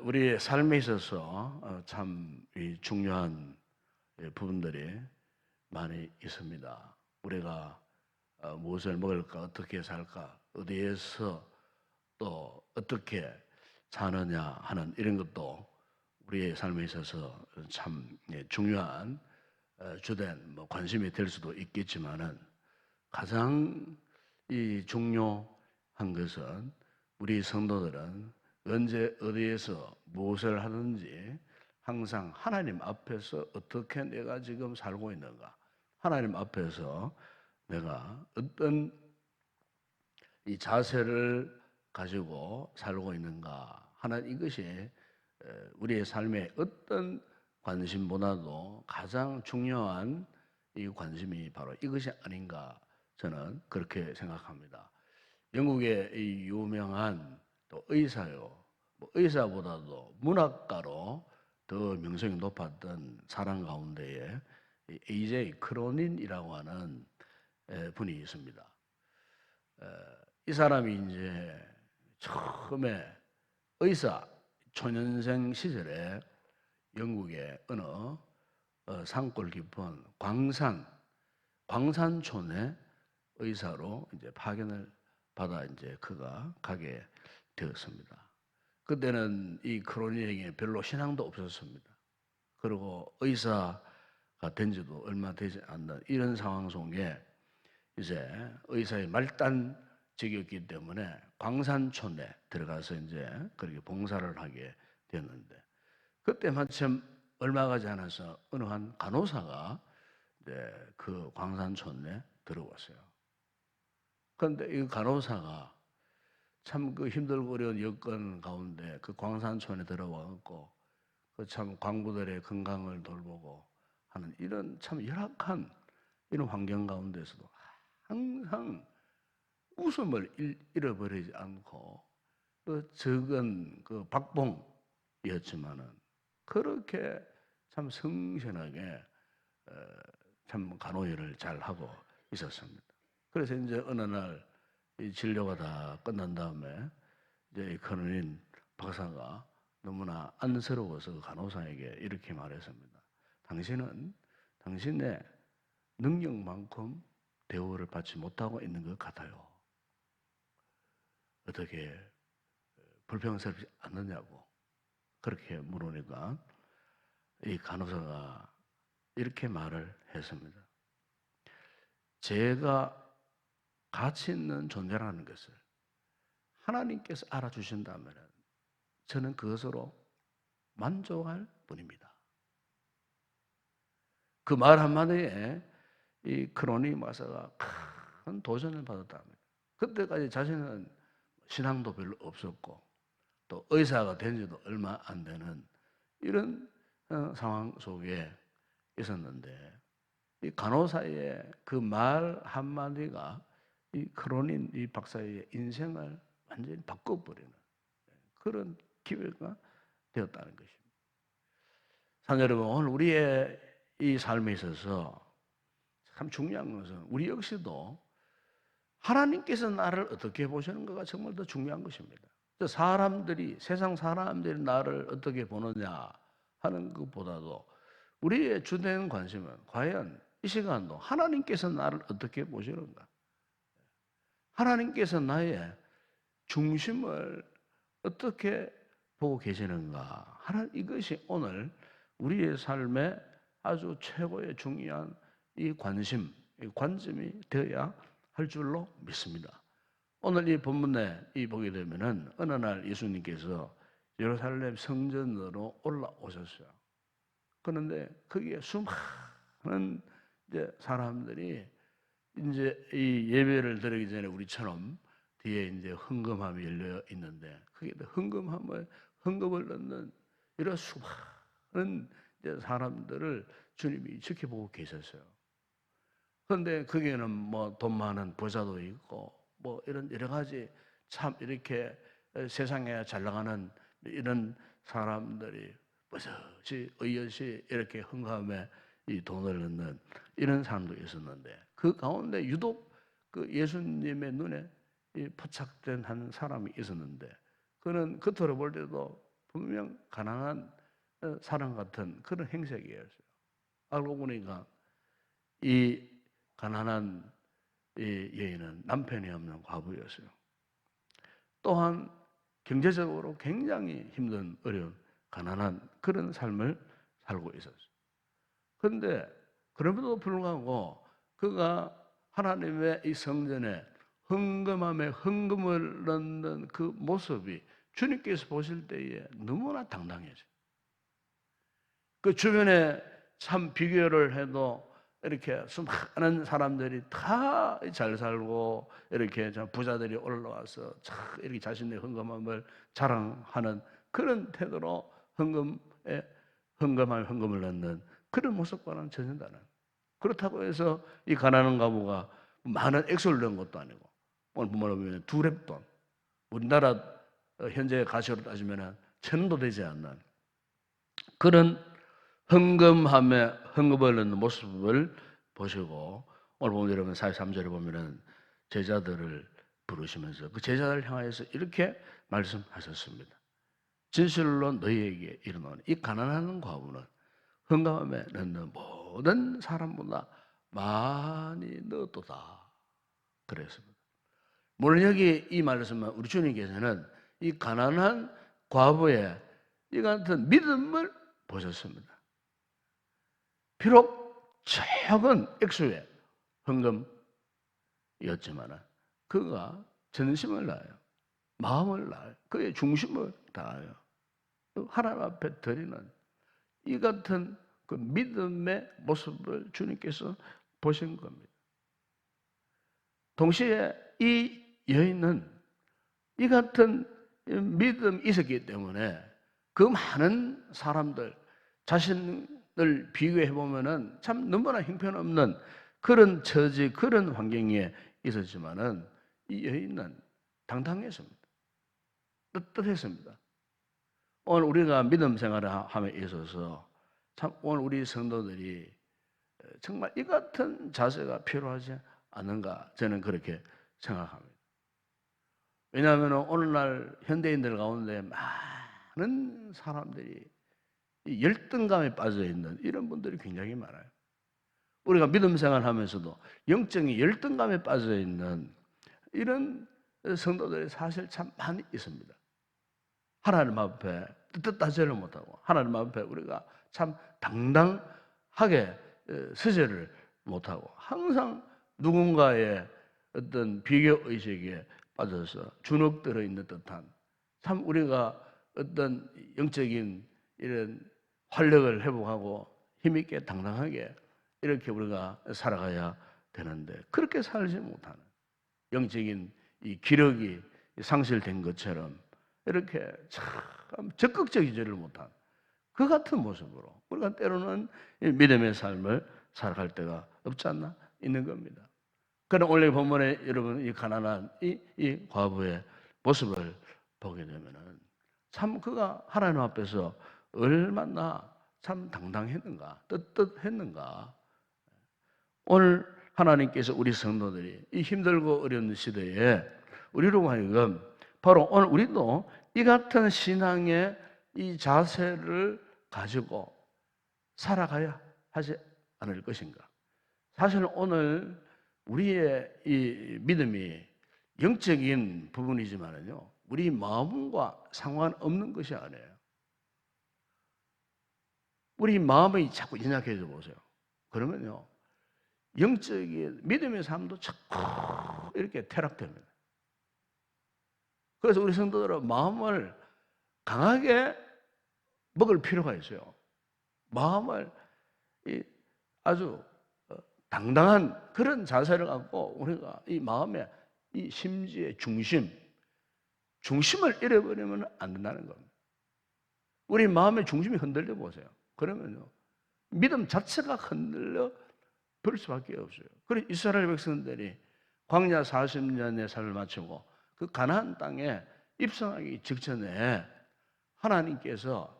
우리의 삶에 있어서 참 중요한 부분들이 많이 있습니다. 우리가 무엇을 먹을까, 어떻게 살까, 어디에서 또 어떻게 사느냐 하는 이런 것도 우리의 삶에 있어서 참 중요한 주된 관심이 될 수도 있겠지만은 가장 중요한 것은 우리 성도들은 언제 어디에서 무엇을 하든지 항상 하나님 앞에서 어떻게 내가 지금 살고 있는가, 하나님 앞에서 내가 어떤 이 자세를 가지고 살고 있는가 하는 이것이 우리의 삶의 어떤 관심보다도 가장 중요한 이 관심이 바로 이것이 아닌가, 저는 그렇게 생각합니다. 영국의 이 유명한 또 의사요, 의사보다도 문학가로 더 명성이 높았던 사람 가운데에 AJ 크로닌이라고 하는 분이 있습니다. 이 사람이 이제 처음에 의사 초년생 시절에 영국의 어느 산골 깊은 광산촌의 의사로 이제 파견을 받아 이제 그가 가게 되었습니다. 그때는 이 크로닌에게 별로 신앙도 없었습니다. 그리고 의사가 된 지도 얼마 되지 않는 이런 상황 속에 이제 의사의 말단직이었기 때문에 광산촌에 들어가서 이제 그렇게 봉사를 하게 되었는데, 그때 마침 얼마 가지 않아서 어느 한 간호사가 이제 그 광산촌에 들어왔어요. 그런데 이 간호사가 참 그 힘들고 어려운 여건 가운데 그 광산촌에 들어와갖고 그 참 광부들의 건강을 돌보고 하는 이런 참 열악한 이런 환경 가운데서도 항상 웃음을 잃어버리지 않고 그 적은 그 박봉이었지만은 그렇게 참 성실하게 참 간호일을 잘 하고 있었습니다. 그래서 이제 어느 날 이 진료가 다 끝난 다음에 이제 이 크로닌 박사가 너무나 안쓰러워서 간호사에게 이렇게 말했습니다. 당신은 당신의 능력만큼 대우를 받지 못하고 있는 것 같아요. 어떻게 불평스럽지 않느냐고 그렇게 물으니까 이 간호사가 이렇게 말을 했습니다. 제가 가치 있는 존재라는 것을 하나님께서 알아주신다면 저는 그것으로 만족할 뿐입니다. 그 말 한마디에 이 크로닌 박사가 큰 도전을 받았다 합니다. 그때까지 자신은 신앙도 별로 없었고 또 의사가 된 지도 얼마 안 되는 이런 상황 속에 있었는데 이 간호사의 그 말 한마디가 이 크로닌 이 박사의 인생을 완전히 바꿔버리는 그런 기회가 되었다는 것입니다. 사랑 여러분, 오늘 우리의 이 삶에 있어서 참 중요한 것은 우리 역시도 하나님께서 나를 어떻게 보시는가가 정말 더 중요한 것입니다. 사람들이, 세상 사람들이 나를 어떻게 보느냐 하는 것보다도 우리의 주된 관심은 과연 이 시간도 하나님께서 나를 어떻게 보시는가, 하나님께서 나의 중심을 어떻게 보고 계시는가 하는 이것이 오늘 우리의 삶의 아주 최고의 중요한 이 관심, 이 관점이 되어야 할 줄로 믿습니다. 오늘 이 본문에 보게 되면은 어느 날 예수님께서 예루살렘 성전으로 올라오셨어요. 그런데 거기에 수많은 이제 사람들이 이제 이 예배를 드리기 전에 우리처럼 뒤에 이제 헌금함이 열려 있는데 그게 헌금을 넣는 이런 수많은 이제 사람들을 주님이 지켜보고 계셨어요. 그런데 거기에는 뭐 돈 많은 부자도 있고 뭐 이런 여러 가지 참 이렇게 세상에 잘 나가는 이런 사람들이 버젓이 의젓이 이렇게 헌금에 이 돈을 넣는 이런 사람도 있었는데 그 가운데 유독 그 예수님의 눈에 포착된 한 사람이 있었는데 그는 겉으로 볼 때도 분명 가난한 사람 같은 그런 행색이었어요. 알고 보니까 이 가난한 이 여인은 남편이 없는 과부였어요. 또한 경제적으로 굉장히 힘든 어려운 가난한 그런 삶을 살고 있었어요. 그런데 그럼에도 불구하고 그가 하나님의 이 성전에 헌금함에 헌금을 넣는 그 모습이 주님께서 보실 때에 너무나 당당해져요. 그 주변에 참 비교를 해도 이렇게 수많은 사람들이 다 잘 살고 이렇게 부자들이 올라와서 참 이렇게 자신의 헌금함을 자랑하는 그런 태도로 헌금을 넣는 그런 모습과는 전혀 다른. 그렇다고 해서 이 가난한 과부가 많은 액수를 넣은 것도 아니고 오늘 보면 두 렙돈, 우리나라 현재 가치로 따지면 1,000원도 되지 않는 그런 헌금함에 헌금을 넣는 모습을 보시고 오늘 보면 여러분 43절에 보면은 제자들을 부르시면서 그 제자들을 향하여서 이렇게 말씀하셨습니다. 진실로 너희에게 이르노니 이 가난한 과부는 헌금함에 넣는 모든 사람보다 많이 넣었도다. 그랬습니다. 물론 여기 이 말씀은 우리 주님께서는 이 가난한 과부의 이 같은 믿음을 보셨습니다. 비록 적은 액수의 헌금이었지만 그가 전심을 다하여 마음을 다하여 그의 중심을 다하여 하나님 앞에 드리는 이 같은 그 믿음의 모습을 주님께서 보신 겁니다. 동시에 이 여인은 이 같은 믿음이 있었기 때문에 그 많은 사람들 자신을 비교해 보면은 참 너무나 형편없는 그런 처지, 그런 환경에 있었지만은 이 여인은 당당했습니다. 떳떳했습니다. 오늘 우리가 믿음 생활을 함에 있어서 참 오늘 우리 성도들이 정말 이 같은 자세가 필요하지 않은가 저는 그렇게 생각합니다. 왜냐하면 오늘날 현대인들 가운데 많은 사람들이 이 열등감에 빠져 있는 이런 분들이 굉장히 많아요. 우리가 믿음 생활하면서도 영적인 열등감에 빠져 있는 이런 성도들이 사실 참 많이 있습니다. 하나님 앞에 뜻하지를 못하고 하나님 앞에 우리가 참 당당하게 서지를 못하고 항상 누군가의 어떤 비교 의식에 빠져서 주눅들어 있는 듯한 참 우리가 어떤 영적인 이런 활력을 회복하고 힘있게 당당하게 이렇게 우리가 살아가야 되는데 그렇게 살지 못하는 영적인 이 기력이 상실된 것처럼 이렇게 참 적극적이지를 못한 그 같은 모습으로 우리가 때로는 믿음의 삶을 살아갈 때가 없지 않나 있는 겁니다. 그럼 오늘 본문에 여러분 이 가난한 이 과부의 모습을 보게 되면은 참 그가 하나님 앞에서 얼마나 참 당당했는가, 떳떳했는가. 오늘 하나님께서 우리 성도들이 이 힘들고 어려운 시대에 우리로 하여금 바로 오늘 우리도 이 같은 신앙의 이 자세를 가지고 살아가야 하지 않을 것인가. 사실 오늘 우리의 이 믿음이 영적인 부분이지만은요, 우리 마음과 상관없는 것이 아니에요. 우리 마음이 자꾸 연약해져 보세요. 그러면요, 영적인 믿음의 삶도 자꾸 이렇게 퇴락됩니다. 그래서 우리 성도들은 마음을 강하게 먹을 필요가 있어요. 마음을 아주 당당한 그런 자세를 갖고 우리가 이 마음의 이 심지의 중심을 잃어버리면 안 된다는 겁니다. 우리 마음의 중심이 흔들려 보세요. 그러면요, 믿음 자체가 흔들려 버릴 수밖에 없어요. 그래서 이스라엘 백성들이 광야 40년의 삶을 마치고 그 가나안 땅에 입성하기 직전에 하나님께서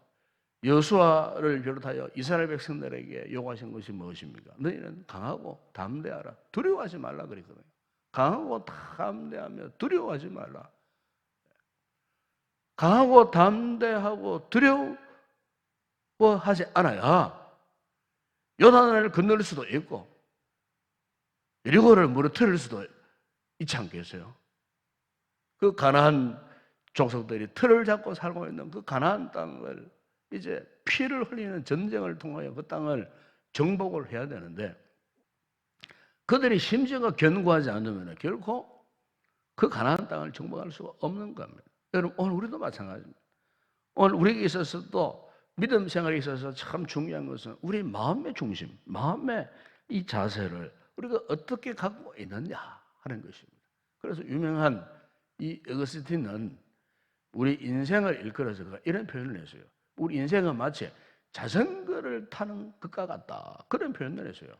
여호수아를 비롯하여 이스라엘 백성들에게 요구하신 것이 무엇입니까? 너희는 강하고 담대하라. 두려워하지 말라 그랬거든요. 강하고 담대하며 두려워하지 말라. 강하고 담대하고 두려워하지 않아야 요단을 건널 수도 있고 여리고를 무너뜨릴 수도 있지 않겠어요? 그 가나안 족속들이 틀을 잡고 살고 있는 그 가나안 땅을 이제 피를 흘리는 전쟁을 통하여 그 땅을 정복을 해야 되는데 그들이 심지어가 견고하지 않으면 결코 그 가나안 땅을 정복할 수가 없는 겁니다. 여러분 오늘 우리도 마찬가지입니다. 오늘 우리에게 있어서도 믿음 생활에 있어서 참 중요한 것은 우리 마음의 중심, 마음의 이 자세를 우리가 어떻게 갖고 있느냐 하는 것입니다. 그래서 유명한 이 어거스틴은 우리 인생을 일컬어서 이런 표현을 했어요. 우리 인생은 마치 자전거를 타는 것과 같다. 그런 표현을 했어요.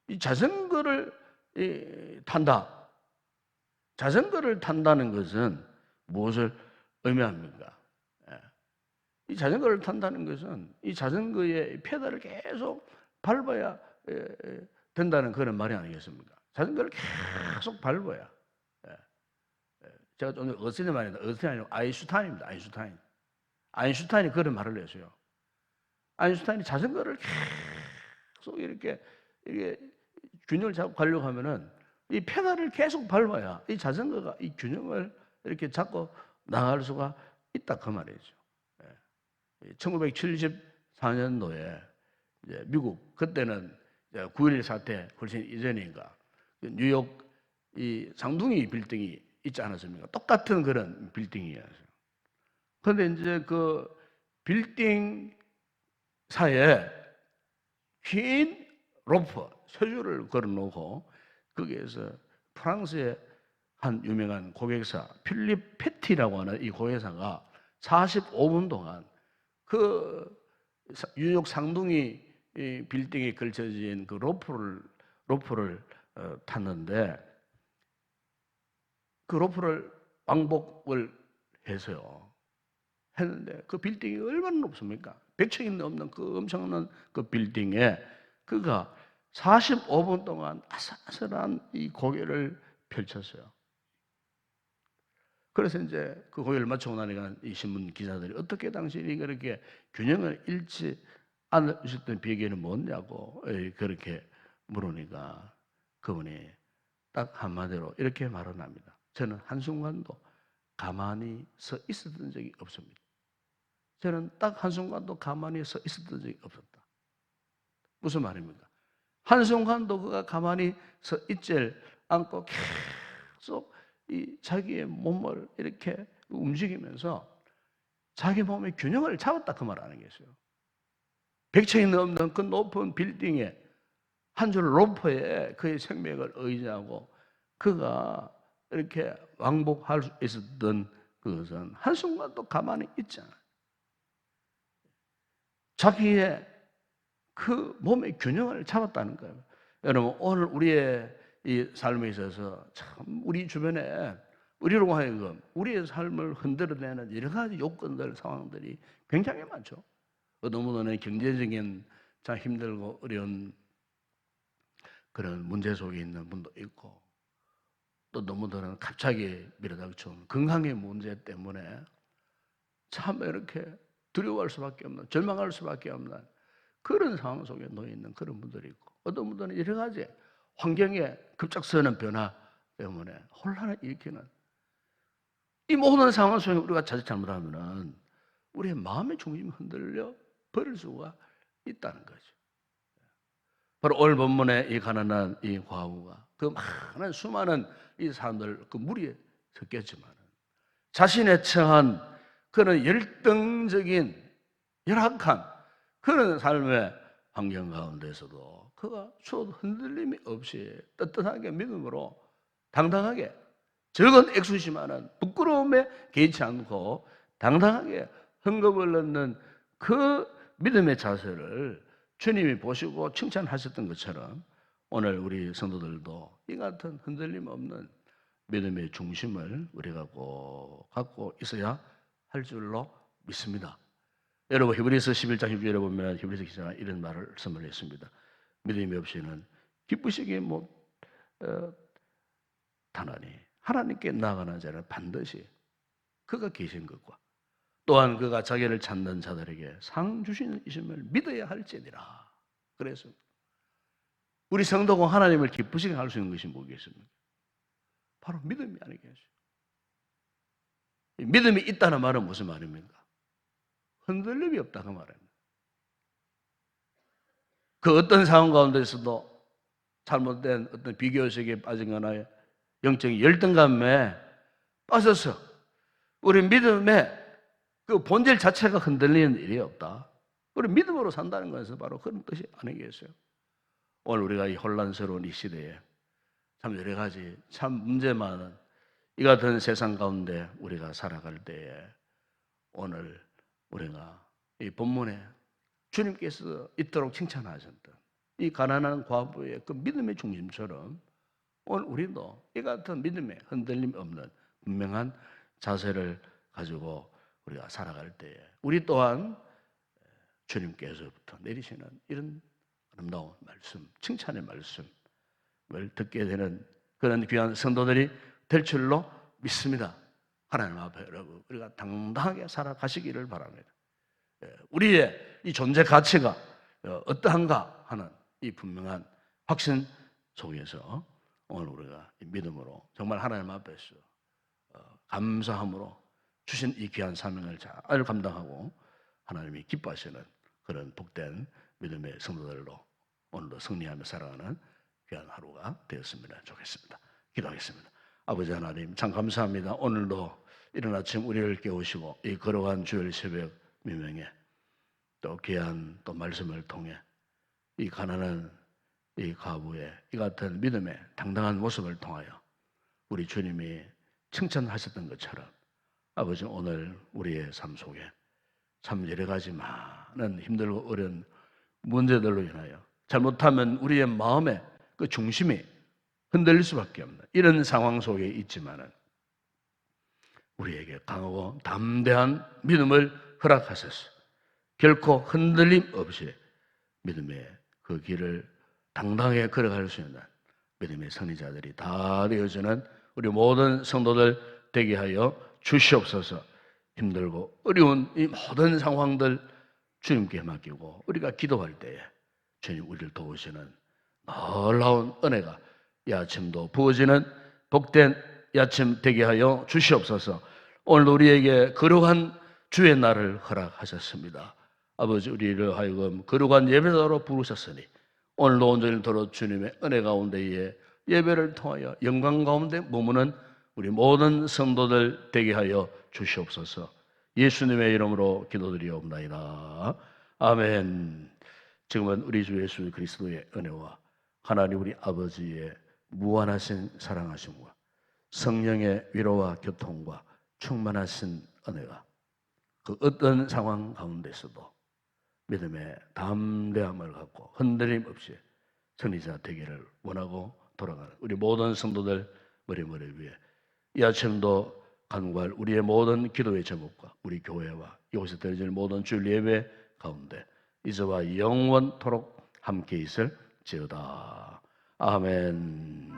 이 자전거를 탄다. 자전거를 탄다는 것은 무엇을 의미합니까? 이 자전거를 탄다는 것은 이 자전거의 페달을 계속 밟아야 된다는 그런 말이 아니겠습니까? 자전거를 계속 밟아야. 제가 오늘 어스틴 말입니다. 어스틴이 아니고 아인슈타인입니다. 아인슈타인. 아인슈타인이 그런 말을 했어요. 아인슈타인이 자전거를 계속 이렇게 균형을 잡고 가려고 하면은 이 페달을 계속 밟아야 이 자전거가 이 균형을 이렇게 잡고 나갈 수가 있다 그 말이죠. 1974년도에 이제 미국 그때는 9.11 사태 훨씬 이전인가 뉴욕 이 상둥이 빌딩이 있지 않았습니까? 똑같은 그런 빌딩이었어요. 그런데 이제 그 빌딩 사이에 긴 로프 쇠줄을 걸어놓고 거기에서 프랑스의 한 유명한 고객사 필립 페티라고 하는 이 고객사가 45분 동안 그 뉴욕 상둥이 빌딩에 걸쳐진 그 로프를 탔는데 그 로프를 왕복을 해서요. 했는데 그 빌딩이 얼마나 높습니까? 100층이 넘는 그 엄청난 그 빌딩에 그가 45분 동안 아슬아슬한 이 고개를 펼쳤어요. 그래서 이제 그 고개를 맞추고 나니까 이 신문 기자들이 어떻게 당신이 그렇게 균형을 잃지 않으셨던 비결은 뭐냐고 그렇게 물으니까 그분이 딱 한마디로 이렇게 말을 합니다. 저는 한순간도 가만히 서 있었던 적이 없습니다. 저는 딱 한순간도 가만히 서 있었던 적이 없었다. 무슨 말입니까? 한순간도 그가 가만히 서 있질 않고 계속 이 자기의 몸을 이렇게 움직이면서 자기 몸의 균형을 잡았다 그 말 아니겠어요? 100층이 넘는 그 높은 빌딩에 한 줄 로프에 그의 생명을 의지하고 그가 이렇게 왕복할 수 있었던 그것은 한순간도 가만히 있지 않아요. 자기의 그 몸의 균형을 잡았다는 거예요. 여러분 오늘 우리의 이 삶에 있어서 참 우리 주변에 우리로 하여금 우리의 삶을 흔들어내는 여러 가지 요건들 상황들이 굉장히 많죠. 어떤 분은 경제적인 참 힘들고 어려운 그런 문제 속에 있는 분도 있고 또 너무들은 갑자기 밀어닥쳐온 건강의 문제 때문에 참 이렇게 두려워할 수밖에 없는 절망할 수밖에 없는 그런 상황 속에 놓여 있는 그런 분들이 있고 어떤 분들은 여러 가지 환경의 급작스러운 변화 때문에 혼란을 일으키는 이 모든 상황 속에 우리가 자칫 잘못하면은 우리의 마음의 중심이 흔들려 버릴 수가 있다는 거죠. 바로 오늘 본문에 이 가난한 이 과부가 그 많은 수많은 이 사람들 그 무리에 섞였지만 자신의 처한 그런 열등적인 열악한 그런 삶의 환경 가운데서도 그가 수도 흔들림이 없이 떳떳하게 믿음으로 당당하게 적은 액수지만은 부끄러움에 개의치 않고 당당하게 헌금을 넣는 그 믿음의 자세를 주님이 보시고 칭찬하셨던 것처럼 오늘 우리 성도들도 이 같은 흔들림 없는 믿음의 중심을 우리가 꼭 갖고 있어야 할 줄로 믿습니다. 여러분 히브리서 11장 12절에 보면 히브리서 기자가 이런 말씀을 했습니다. 믿음이 없이는 기쁘시게 못하나니 하나님께 나아가는 자는 반드시 그가 계신 것과 또한 그가 자기를 찾는 자들에게 상 주시는 이심을 믿어야 할지니라. 그래서 우리 성도가 하나님을 기쁘시게 할 수 있는 것이 뭐겠습니까? 바로 믿음이 아니겠어요. 믿음이 있다는 말은 무슨 말입니까? 흔들림이 없다 그 말입니다. 그 어떤 상황 가운데서도 잘못된 어떤 비교의식에 빠진거나 영적인 열등감에 빠져서 우리 믿음의 그 본질 자체가 흔들리는 일이 없다. 우리 믿음으로 산다는 것은 바로 그런 뜻이 아니겠어요? 오늘 우리가 이 혼란스러운 이 시대에 참 여러 가지 참 문제 많은 이 같은 세상 가운데 우리가 살아갈 때에 오늘 우리가 이 본문에 주님께서 있도록 칭찬하셨던 이 가난한 과부의 그 믿음의 중심처럼 오늘 우리도 이 같은 믿음에 흔들림 없는 분명한 자세를 가지고 우리가 살아갈 때에 우리 또한 주님께서부터 내리시는 이런 아름다운 말씀, 칭찬의 말씀을 듣게 되는 그런 귀한 성도들이 될 줄로 믿습니다. 하나님 앞에 여러분 우리가 당당하게 살아가시기를 바랍니다. 우리의 이 존재 가치가 어떠한가 하는 이 분명한 확신 속에서 오늘 우리가 믿음으로 정말 하나님 앞에서 감사함으로 주신 이 귀한 사명을 잘 감당하고 하나님이 기뻐하시는 그런 복된 믿음의 성도들로 오늘도 승리하며 살아가는 귀한 하루가 되었으면 좋겠습니다. 기도하겠습니다. 아버지 하나님 참 감사합니다. 오늘도 이른 아침 우리를 깨우시고 이 걸어간 주일 새벽 미명에 또 귀한 또 말씀을 통해 이 가난한 이 과부의 이 같은 믿음의 당당한 모습을 통하여 우리 주님이 칭찬하셨던 것처럼 아버지 오늘 우리의 삶 속에 참 여러 가지 많은 힘들고 어려운 문제들로 인하여 잘못하면 우리의 마음의 그 중심이 흔들릴 수밖에 없는 이런 상황 속에 있지만은 우리에게 강하고 담대한 믿음을 허락하셔서 결코 흔들림 없이 믿음의 그 길을 당당하게 걸어갈 수 있는 믿음의 선지자들이 다 되어지는 우리 모든 성도들 되게 하여 주시옵소서. 힘들고 어려운 이 모든 상황들 주님께 맡기고 우리가 기도할 때에 주님 우리를 도우시는 놀라운 은혜가 이 아침도 부어지는 복된 이 아침 되게 하여 주시옵소서. 오늘 우리에게 거룩한 주의 날을 허락하셨습니다. 아버지 우리를 하여금 거룩한 예배자로 부르셨으니 오늘도 온전히 도로 주님의 은혜 가운데에 예배를 통하여 영광 가운데 머무는 우리 모든 성도들 되게 하여 주시옵소서. 예수님의 이름으로 기도드리옵나이다. 아멘. 지금은 우리 주 예수 그리스도의 은혜와 하나님 우리 아버지의 무한하신 사랑하심과 성령의 위로와 교통과 충만하신 은혜가 그 어떤 상황 가운데서도 믿음의 담대함을 갖고 흔들림 없이 승리자 되기를 원하고 돌아가는 우리 모든 성도들 머리 위에 이 아침도 간구할 우리의 모든 기도의 제목과 우리 교회와 이곳에 드려질 모든 주일 예배 가운데 이제와 영원토록 함께 있을지어다. 아멘.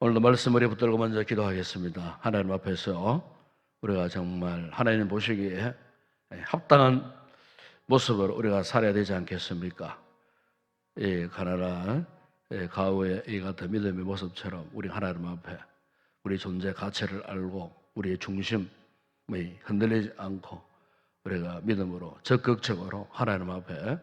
오늘도 말씀을 붙들고 먼저 기도하겠습니다. 하나님 앞에서 우리가 정말 하나님 보시기에 합당한 모습으로 우리가 살아야 되지 않겠습니까? 이 가난한 가우의 이 같은 믿음의 모습처럼 우리 하나님 앞에 우리 존재 가치를 알고 우리의 중심이 흔들리지 않고 우리가 믿음으로 적극적으로 하나님 앞에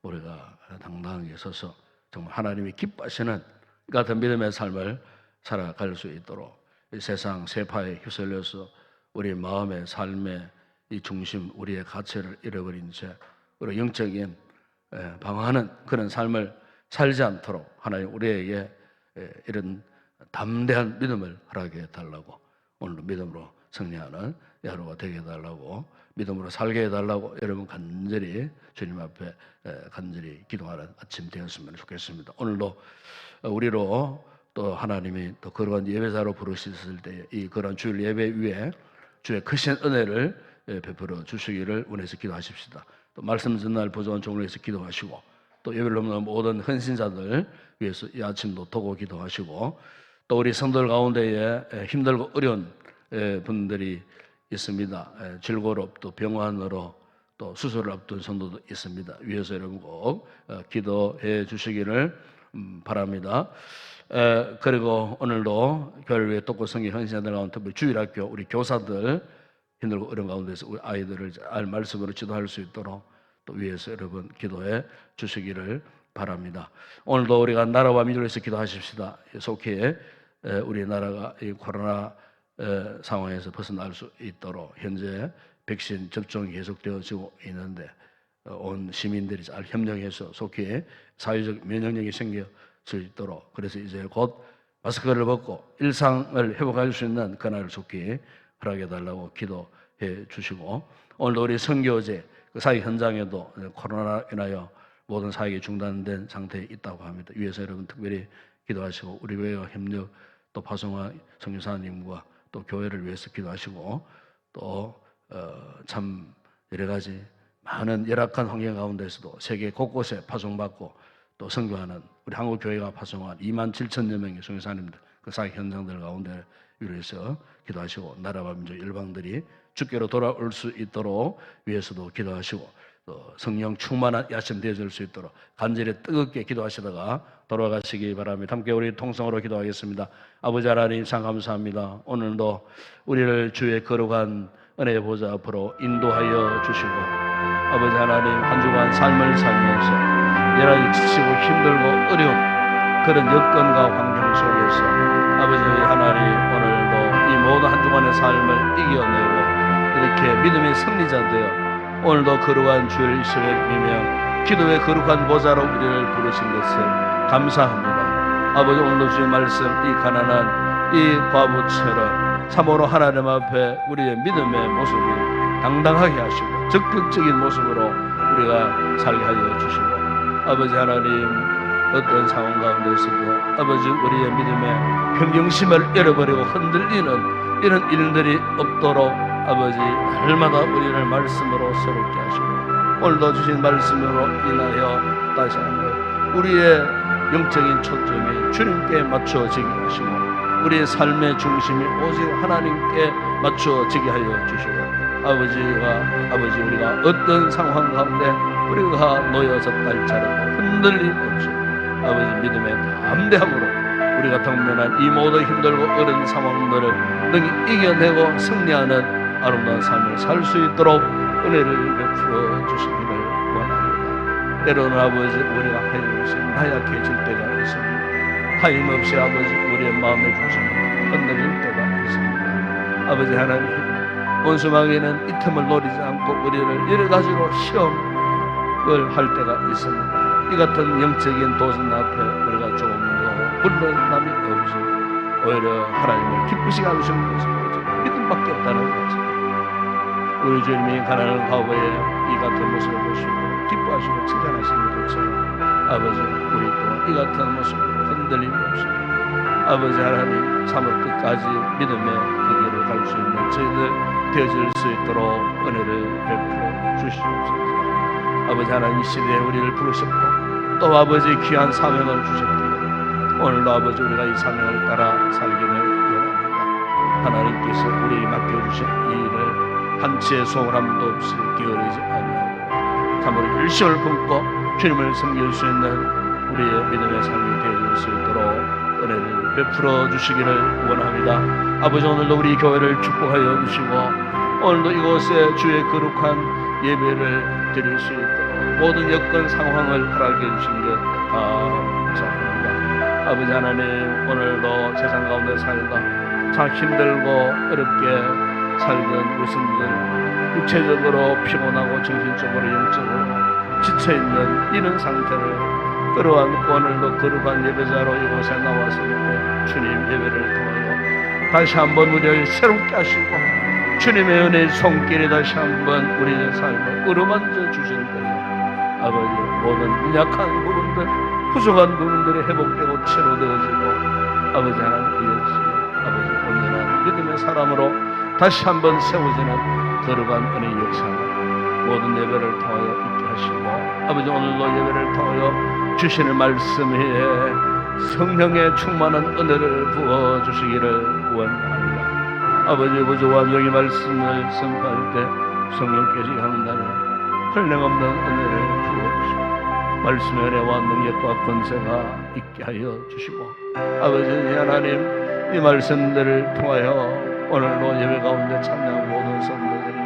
우리가 당당하게 서서 정말 하나님이 기뻐하시는 이 같은 믿음의 삶을 살아갈 수 있도록 이 세상 세파에 휩쓸려서 우리 마음의 삶의 이 중심 우리의 가치를 잃어버린 채 우리 영적인 방황하는 그런 삶을 살지 않도록 하나님 우리에게 이런 담대한 믿음을 허락해 달라고 오늘도 믿음으로 승리하는 하루가 되게 해달라고 믿음으로 살게 해달라고 여러분 간절히 주님 앞에 간절히 기도하는 아침 되었으면 좋겠습니다. 오늘도 우리로 또 하나님이 또 거룩한 예배자로 부르셨을 때 이 그런 주일 예배 위에 주의 크신 은혜를 베풀어 주시기를 원해서 기도하십시다. 또 말씀 전날 보조원 종을 위해서 기도하시고 또 예배를 돕는 모든 헌신자들 위해서 이 아침도 도고 기도하시고 또 우리 성도들 가운데에 힘들고 어려운 분들이 있습니다. 질고로 또 병환으로 또 수술을 앞둔 성도도 있습니다. 위에서 여러분 꼭 기도해 주시기를 바랍니다. 그리고 오늘도 교회를 위해 돕고 섬긴 헌신자들 가운데 특별히 주일학교 우리 교사들 힘들고 어려운 가운데서 우리 아이들을 잘 말씀으로 지도할 수 있도록 또 위에서 여러분 기도해 주시기를 바랍니다. 오늘도 우리가 나라와 민족을 위해서 기도하십시다. 속히 우리나라가 이 코로나 상황에서 벗어날 수 있도록 현재 백신 접종이 계속되어지고 있는데 온 시민들이 잘 협력해서 속히 사회적 면역력이 생길 수 있도록 그래서 이제 곧 마스크를 벗고 일상을 회복할 수 있는 그날을 속히 허락해 달라고 기도해 주시고 오늘도 우리 선교제 그 사회 현장에도 코로나로 인하여 모든 사역이 중단된 상태에 있다고 합니다. 위에서 여러분 특별히 기도하시고 우리 교회와 협력 또 파송화 선교사님과 또 교회를 위해서 기도하시고 또 참 여러 가지 많은 열악한 환경 가운데서도 세계 곳곳에 파송받고 또 선교하는 우리 한국 교회가 파송한 27,000여 명의 선교사님들 그 사역 현장들 가운데 위해서 기도하시고 나라와 민족 열방들이 주께로 돌아올 수 있도록 위해서도 기도하시고 또 성령 충만한 이 아침 되어질 수 있도록 간절히 뜨겁게 기도하시다가 돌아가시기 바랍니다. 함께 우리 통성으로 기도하겠습니다. 아버지 하나님 참 감사합니다. 오늘도 우리를 주의 거룩한 은혜의 보좌 앞으로 인도하여 주시고 아버지 하나님 한 주간 삶을 살면서 여러 가지 지치고 힘들고 어려운 그런 여건과 환경 속에서 아버지 하나님 오늘도 이 모든 한 주간의 삶을 이겨내고 이렇게 믿음의 승리자 되어 오늘도 거룩한 주를 이스라엘 비며 기도의 거룩한 보좌로 우리를 부르신 것을 감사합니다. 아버지 오늘도 주의 말씀 이 가난한 이 과부처럼 참으로 하나님 앞에 우리의 믿음의 모습이 당당하게 하시고 적극적인 모습으로 우리가 살게 하여 주시고 아버지 하나님 어떤 상황 가운데서도 아버지 우리의 믿음의 평정심을 잃어버리고 흔들리는 이런 일들이 없도록 아버지 날마다 우리를 말씀으로 새롭게 하시고 오늘도 주신 말씀으로 인하여 다시 한번 우리의 영적인 초점이 주님께 맞춰지게 하시고 우리의 삶의 중심이 오직 하나님께 맞춰지게 하여 주시고 아버지 우리가 어떤 상황 가운데 우리가 놓여졌다 할지라도 흔들림 없이 아버지 믿음의 담대함으로 우리가 당면한 이 모든 힘들고 어려운 상황들을 능히 이겨내고 승리하는 아름다운 삶을 살 수 있도록 은혜를 베풀어 주시기를 원합니다. 때로는 아버지 우리가 하염없이 나약해질 때가 있습니다. 하염없이 아버지 우리의 마음의 중심을 흔들릴 때가 있습니다. 아버지 하나님 원수마귀는 이 틈을 노리지 않고 우리를 여러 가지로 시험을 할 때가 있습니다. 이 같은 영적인 도전 앞에 우리가 조금 더 물러남이 없이 오히려 하나님을 기쁘시게 하시는 것은 오직 믿음밖에 없다는 것입니다. 우리 주님이 가난한 과거에 이 같은 모습을 보시고 기뻐하시고 칭찬하시는 것처럼 아버지 우리 또한 이 같은 모습으로 흔들림 없이 아버지 하나님 참을 끝까지 믿음의 그 길을 갈 수 있는 저희들 되어질 수 있도록 은혜를 베풀어 주시옵소서. 아버지 하나님 이 시대에 우리를 부르셨고 또 아버지 귀한 사명을 주셨기에 오늘도 아버지 우리가 이 사명을 따라 살기를 원합니다. 하나님께서 우리에게 맡겨주신 이 일을 한치의 소홀함도 없이 게으르지 아니하고 참으로 일심을 품고 주님을 섬길 수 있는 우리의 믿음의 삶이 되어질 수 있도록 은혜를 베풀어 주시기를 원합니다. 아버지 오늘도 우리 교회를 축복하여 주시고 오늘도 이곳에 주의 거룩한 예배를 드릴 수 있도록 모든 여건 상황을 허락해 주신 것 감사합니다. 아버지 하나님 오늘도 세상 가운데 살다 참 힘들고 어렵게 살던 우리들 육체적으로 피곤하고 정신적으로 영적으로 지쳐있는 이런 상태를 끌어안고 오늘도 거룩한 예배자로 이곳에 나왔습니다. 주님 예배를 통하여 다시 한번 우리를 새롭게 하시고 주님의 은혜의 손길이 다시 한번 우리의 삶을 어루만져 주실 때에 아버지 모든 약한 부분들 부족한 부분들이 회복되고 치료되어지고 아버지 하나님께서 아버지 온전한 믿음의 사람으로 다시 한번 세워지는 거룩한 은혜의 역사를 모든 예배를 통하여 있게 하시고 아버지 오늘도 예배를 통하여 주시는 말씀 위에 성령의 충만한 은혜를 부어주시기를 원합니다. 아버지 부조와 영의 말씀을 선포할 때 성령께서 향단에 한량없는 은혜를 부어주시고 말씀의 은혜와 능력과 권세가 있게 하여 주시고 아버지 하나님 이 말씀들을 통하여 오늘도 예배 가운데 참여한 모든 성도들이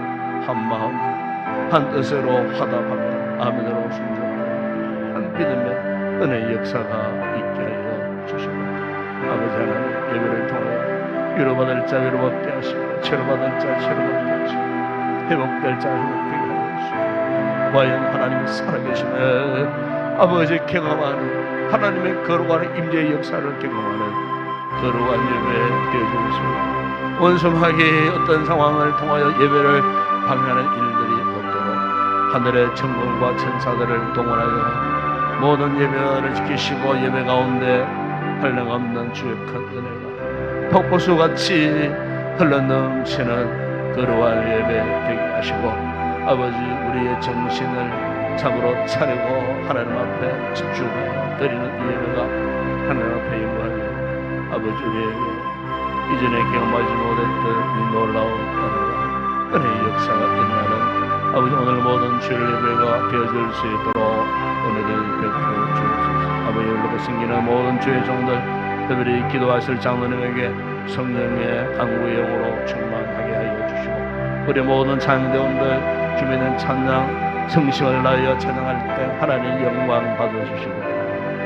한마음 한뜻으로 화답하며 아멘으로 순종하며 한 믿음의 은혜의 역사가 있게 하여 주시고 아버지 하나님 예배를 통하여 위로받을 자 위로받게 하시고 치료받을 자 치료받게 하시고 회복될 자 회복되게 하여 주시고 과연 하나님이 살아계시네 아버지 경험하는 하나님의 거룩한 임재의 역사를 경험하는 거룩한 예배 되어주시고 원수하게 어떤 상황을 통하여 예배를 방해하는 일들이 없도록 하늘의 천군과 천사들을 동원하여 모든 예배를 지키시고 예배 가운데 한량없는 주의 큰 은혜가 폭포수같이 흘러넘치는 거룩한 예배 되게 하시고 아버지 우리의 정신을 참으로 차리고 하나님 앞에 집중하여 드리는 예배가 하나님 앞에 영광하며 아버지 우리에게 이전에 경험하지 못했던 이 놀라운 은혜의 역사가 일어나는 아버지 오늘 모든 주일 예배가 되어질 수 있도록 은혜를 베풀어 주옵소서. 아버지 올라고 생기는 모든 주의 종들 특별히 기도하실 장로님에게 성령의 강구의 영으로 충만하게 하여 주시고 우리 모든 찬양대원들 주변의 찬양 성심을 다하여 찬양할 때 하나님 영광 받아주시고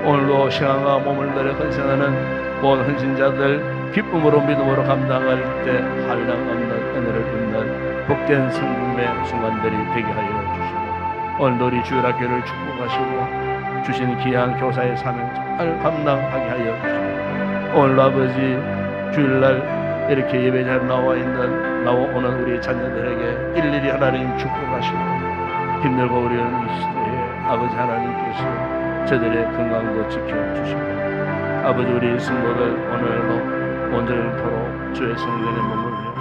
오늘도 시간과 몸을 들여 헌신하는 모든 헌신자들 기쁨으로 믿음으로 감당할 때 한량없는 은혜를 입는 복된 성금의 순간들이 되게 하여 주시고 오늘도 우리 주일학교를 축복하시고 주신 귀한 교사의 사명 잘 감당하게 하여 주시고 오늘도 아버지 주일날 이렇게 예배자에 나오는 우리 자녀들에게 일일이 하나님 축복하시고 힘들고 어려운 이 시대에 아버지 하나님께서 저들의 건강도 지켜주시고 아버지 우리 성도들 오늘도 온전토록 주의 성전에 머물며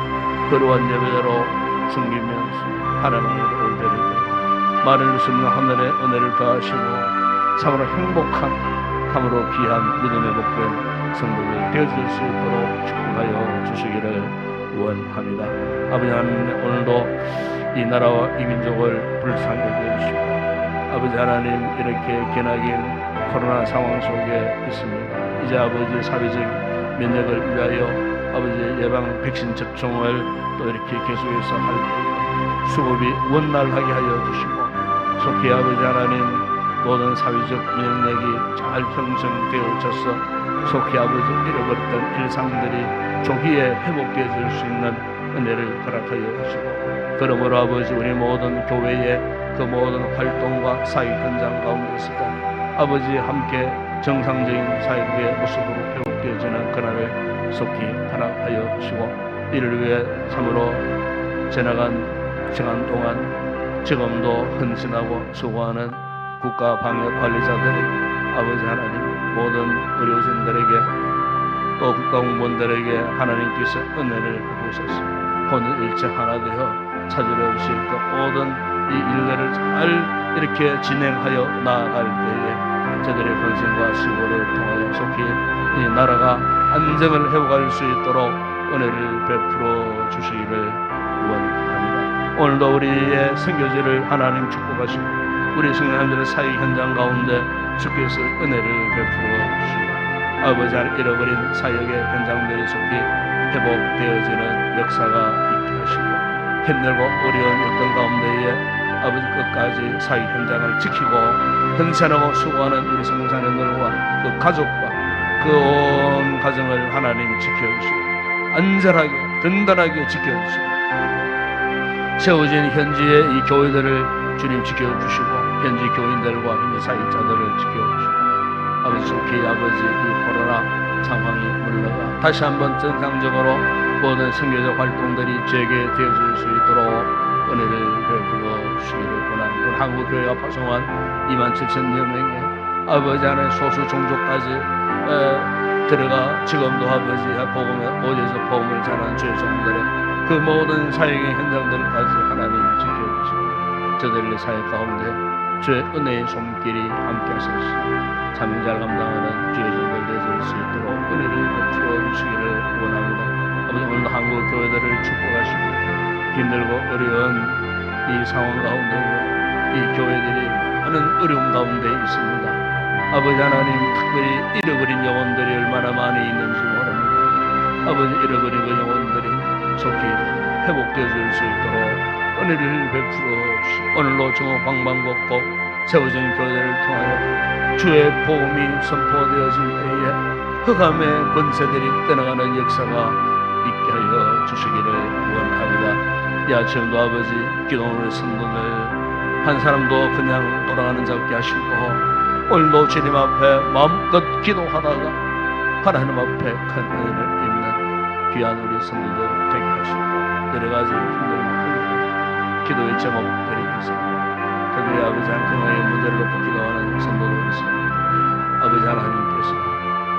거룩한 예배대로 섬기면서 하나님을 올려드리고 말할 수 없는 하늘의 은혜를 더하시고 참으로 행복한 참으로 귀한 믿음의 복된 성도들 되어질 수 있도록 축복하여 주시기를 원합니다. 아버지 하나님 오늘도 이 나라와 이 민족을 불쌍히 여겨주시고 아버지 하나님 이렇게 기나긴 코로나 상황 속에 있습니다. 이제 아버지 사회적 면역을 위하여 아버지 예방 백신 접종을 또 이렇게 계속해서 할 때 수급이 원활하게 하여 주시고 속히 아버지 하나님 모든 사회적 면역력이 잘 형성되어져서 속히 아버지 잃어버렸던 일상들이 조기에 회복되어질 수 있는 은혜를 허락하여 주시고 그러므로 아버지 우리 모든 교회의 그 모든 활동과 사회 현장 가운데서도 아버지 함께 정상적인 사회의 모습으로 회복되어지는 그날을 속히 허락하여 주시고 이를 위해 참으로 지나간 시간 동안 지금도 헌신하고 수고하는 국가방역관리자들이 아버지 하나님 모든 의료진들에게 또 국가공무원들에게 하나님께서 은혜를 베푸셔서 혼일체 하나 되어 찾으려 오실 그 모든 이 일들을 잘 이렇게 진행하여 나아갈 때에 저들의 헌신과 수고를 통하여 속히 이 나라가 안정을 회복할 수 있도록 은혜를 베풀어 주시기를 원합니다. 오늘도 우리의 선교지를 하나님 축복하시고 우리 성도님들의 사회 현장 가운데 주께서 은혜를 베풀어 주시고 아버지 하나님 잃어버린 사역의 현장들이 속히 회복되어지는 역사가 있게 하시고 힘들고 어려운 어떤 가운데에 아버지 끝까지 사회 현장을 지키고 헌신하고 수고하는 우리 성도님들과 그 가족과 그 온 가정을 하나님 지켜주시고 안전하게 든든하게 지켜주시고 세워진 현지의 이 교회들을 주님 지켜주시고 현지 교인들과 현지 사역자들을 지켜주시고 아버지 속히 아버지 이 코로나 상황이 물러가 다시 한번 정상적으로 모든 선교적 활동들이 재개되어질 수 있도록 은혜를 베풀어 주시기를 원합니다. 한국교회가 파송한 27,000여 명의 아버지 안에 소수 종족까지 들어가 지금도 아버지 복음의 오직에서 복음을 전하는 주의 종들의 그 모든 사역의 현장들까지 하나님 지켜주시고 저들의 사역 가운데 주의 은혜의 손길이 함께 하소서. 참잘 감당하는 주의 종들 되실 수 있도록 은혜를 베풀어 주시기를 원합니다. 아버지, 오늘도 한국 교회들을 축복하시고 힘들고 어려운 이 상황 가운데 이 교회들이 많은 어려움 가운데 있습니다. 아버지 하나님, 특별히 잃어버린 영혼들이 얼마나 많이 있는지 모릅니다. 아버지, 잃어버린 그 영혼들이 속히 회복되어 줄 수 있도록 은혜를 베풀어 주시고, 오늘로 정오 방방곡곡 세워진 교회들을 통하여 주의 복음이 선포되어질 때에 흑암의 권세들이 떠나가는 역사가 있게 하여 주시기를 원합니다. 이 아침도 아버지, 기도원의 성도들 한 사람도 그냥 돌아가는 자 없게 하시고, 오늘도 주님 앞에 마음껏 기도하다가 하나님 앞에 큰 은혜를 입는 귀한 우리 성도들 되게 하시고, 여러 가지 힘들고 기도의 제목 드리겠습니다. 특별히 아버지 한평화의 무대를 놓고 기도하는 성도도 있습니다. 아버지 하나님께서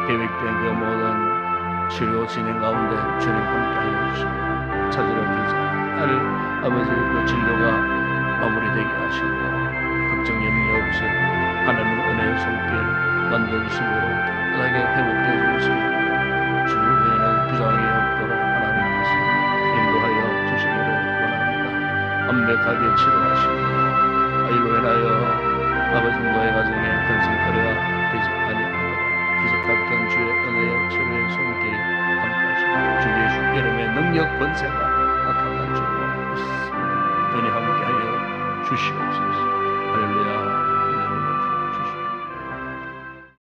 계획된 그 모든 치료 진행 가운데 주님 함께하여 주시고, 찾으러 기자를 아버지 그 진료가 마무리되게 하시고, 걱정 염려 없이 하나님의 은혜의 손길 만져주심으로 깨끗하게 회복되어 주시고, 주 외에는 부상이 없도록 하나님께서 인도하여 주시기를 원합니다. 완벽하게 치료하시고, 이로 인하여 아버지 너의 가정에 근심거리가 되지 아니하도록 기적 같은 주의 은혜의 치료의 손길이 함께하시고, 주 예수 이름의 능력 권세가 나타날 줄 믿습니다. 은혜 함께하여 주시옵소서.